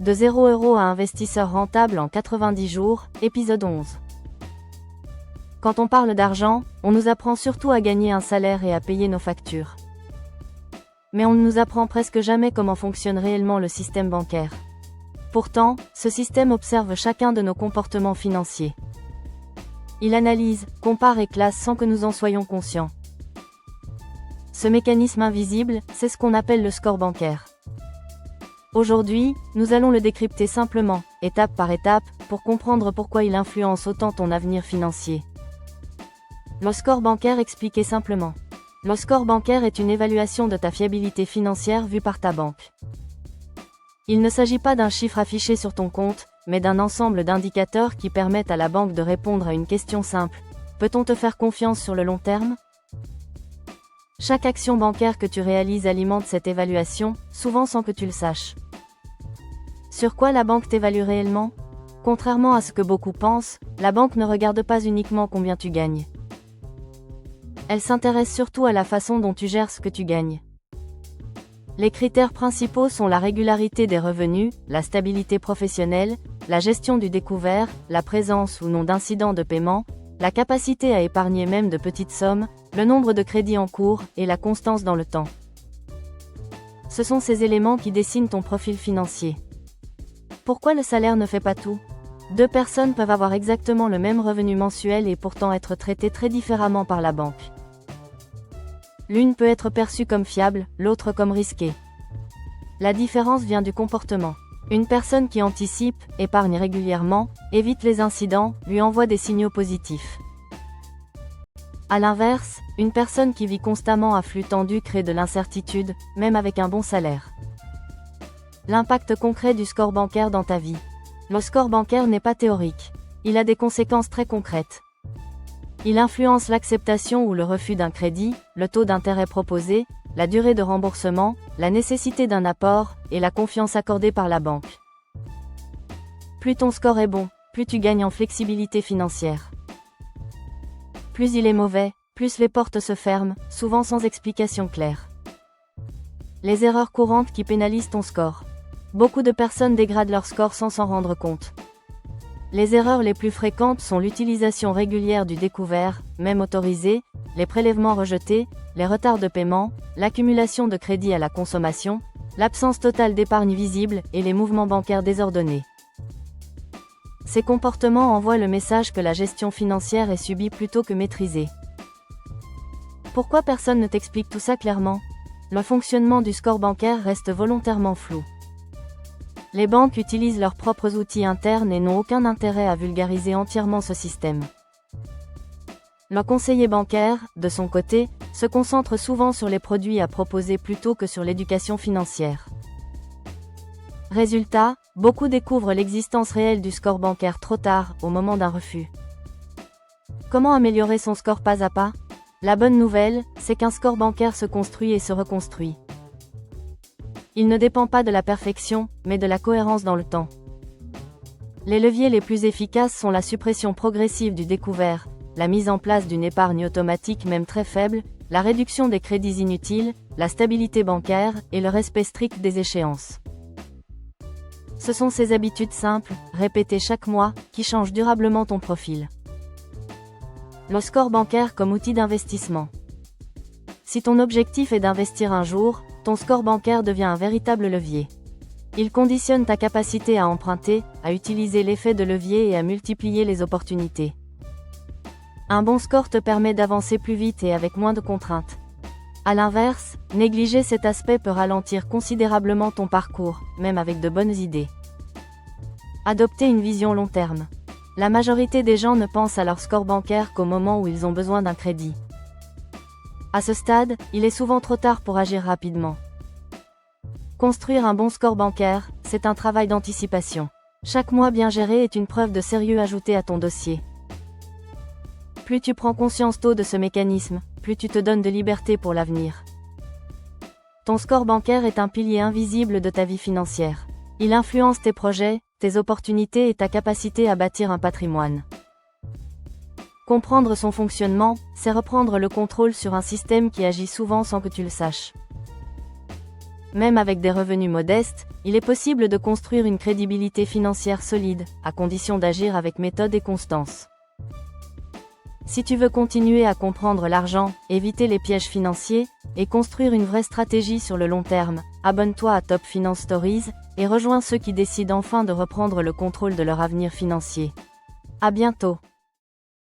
De 0 € à investisseur rentable en 90 jours, épisode 11. Quand on parle d'argent, on nous apprend surtout à gagner un salaire et à payer nos factures. Mais on ne nous apprend presque jamais comment fonctionne réellement le système bancaire. Pourtant, ce système observe chacun de nos comportements financiers. Il analyse, compare et classe sans que nous en soyons conscients. Ce mécanisme invisible, c'est ce qu'on appelle le score bancaire. Aujourd'hui, nous allons le décrypter simplement, étape par étape, pour comprendre pourquoi il influence autant ton avenir financier. Le score bancaire expliqué simplement. Le score bancaire est une évaluation de ta fiabilité financière vue par ta banque. Il ne s'agit pas d'un chiffre affiché sur ton compte, mais d'un ensemble d'indicateurs qui permettent à la banque de répondre à une question simple. Peut-on te faire confiance sur le long terme ? Chaque action bancaire que tu réalises alimente cette évaluation, souvent sans que tu le saches. Sur quoi la banque t'évalue réellement ? Contrairement à ce que beaucoup pensent, la banque ne regarde pas uniquement combien tu gagnes. Elle s'intéresse surtout à la façon dont tu gères ce que tu gagnes. Les critères principaux sont la régularité des revenus, la stabilité professionnelle, la gestion du découvert, la présence ou non d'incidents de paiement, la capacité à épargner même de petites sommes, le nombre de crédits en cours et la constance dans le temps. Ce sont ces éléments qui dessinent ton profil financier. Pourquoi le salaire ne fait pas tout ? Deux personnes peuvent avoir exactement le même revenu mensuel et pourtant être traitées très différemment par la banque. L'une peut être perçue comme fiable, l'autre comme risquée. La différence vient du comportement. Une personne qui anticipe, épargne régulièrement, évite les incidents, lui envoie des signaux positifs. À l'inverse, une personne qui vit constamment à flux tendu crée de l'incertitude, même avec un bon salaire. L'impact concret du score bancaire dans ta vie. Le score bancaire n'est pas théorique. Il a des conséquences très concrètes. Il influence l'acceptation ou le refus d'un crédit, le taux d'intérêt proposé, la durée de remboursement, la nécessité d'un apport, et la confiance accordée par la banque. Plus ton score est bon, plus tu gagnes en flexibilité financière. Plus il est mauvais, plus les portes se ferment, souvent sans explication claire. Les erreurs courantes qui pénalisent ton score. Beaucoup de personnes dégradent leur score sans s'en rendre compte. Les erreurs les plus fréquentes sont l'utilisation régulière du découvert, même autorisé, les prélèvements rejetés, les retards de paiement, l'accumulation de crédits à la consommation, l'absence totale d'épargne visible et les mouvements bancaires désordonnés. Ces comportements envoient le message que la gestion financière est subie plutôt que maîtrisée. Pourquoi personne ne t'explique tout ça clairement ? Le fonctionnement du score bancaire reste volontairement flou. Les banques utilisent leurs propres outils internes et n'ont aucun intérêt à vulgariser entièrement ce système. Le conseiller bancaire, de son côté, se concentre souvent sur les produits à proposer plutôt que sur l'éducation financière. Résultat, beaucoup découvrent l'existence réelle du score bancaire trop tard, au moment d'un refus. Comment améliorer son score pas à pas ? La bonne nouvelle, c'est qu'un score bancaire se construit et se reconstruit. Il ne dépend pas de la perfection, mais de la cohérence dans le temps. Les leviers les plus efficaces sont la suppression progressive du découvert, la mise en place d'une épargne automatique même très faible, la réduction des crédits inutiles, la stabilité bancaire et le respect strict des échéances. Ce sont ces habitudes simples, répétées chaque mois, qui changent durablement ton profil. Le score bancaire comme outil d'investissement. Si ton objectif est d'investir un jour, ton score bancaire devient un véritable levier. Il conditionne ta capacité à emprunter, à utiliser l'effet de levier et à multiplier les opportunités. Un bon score te permet d'avancer plus vite et avec moins de contraintes. À l'inverse, négliger cet aspect peut ralentir considérablement ton parcours, même avec de bonnes idées. Adopter une vision long terme. La majorité des gens ne pensent à leur score bancaire qu'au moment où ils ont besoin d'un crédit. À ce stade, il est souvent trop tard pour agir rapidement. Construire un bon score bancaire, c'est un travail d'anticipation. Chaque mois bien géré est une preuve de sérieux ajouté à ton dossier. Plus tu prends conscience tôt de ce mécanisme, plus tu te donnes de liberté pour l'avenir. Ton score bancaire est un pilier invisible de ta vie financière. Il influence tes projets, tes opportunités et ta capacité à bâtir un patrimoine. Comprendre son fonctionnement, c'est reprendre le contrôle sur un système qui agit souvent sans que tu le saches. Même avec des revenus modestes, il est possible de construire une crédibilité financière solide, à condition d'agir avec méthode et constance. Si tu veux continuer à comprendre l'argent, éviter les pièges financiers, et construire une vraie stratégie sur le long terme, abonne-toi à Top Finance Stories, et rejoins ceux qui décident enfin de reprendre le contrôle de leur avenir financier. À bientôt.